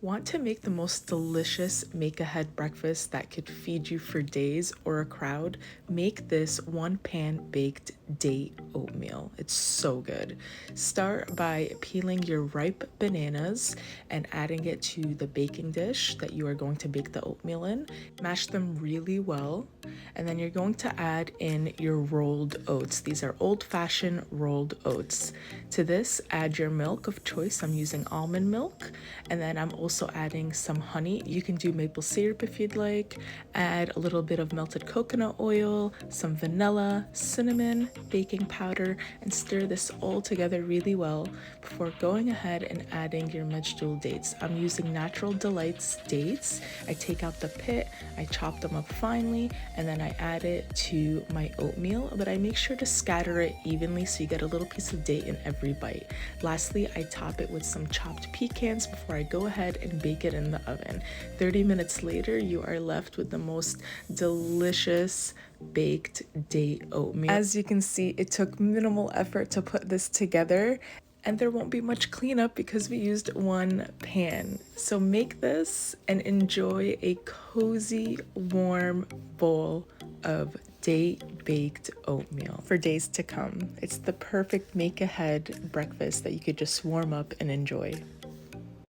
Want to make the most delicious make-ahead breakfast that could feed you for days or a crowd? Make this one-pan baked date oatmeal. It's so good. Start by peeling your ripe bananas and adding it to the baking dish that you are going to bake the oatmeal in. Mash them really well, and then you're going to add in your rolled oats. These are Old Fashioned Rolled Oats. To this, add your milk of choice. I'm using almond milk, and then I'm also adding some honey. You can do maple syrup if you'd like. Add a little bit of melted coconut oil, some vanilla, cinnamon, baking powder, and stir this all together really well before going ahead and adding your Medjool dates. I'm using Natural Delights dates. I take out the pit, I chop them up finely, and then I add it to my oatmeal, but I make sure to scatter it evenly so you get a little piece of date in every bite. Lastly, I top it with some chopped pecans before I go ahead and bake it in the oven. 30 minutes later, you are left with the most delicious baked date oatmeal. As you can see, it took minimal effort to put this together, and there won't be much cleanup because we used one pan. So make this and enjoy a cozy, warm bowl of date baked oatmeal for days to come. It's the perfect make ahead breakfast that you could just warm up and enjoy.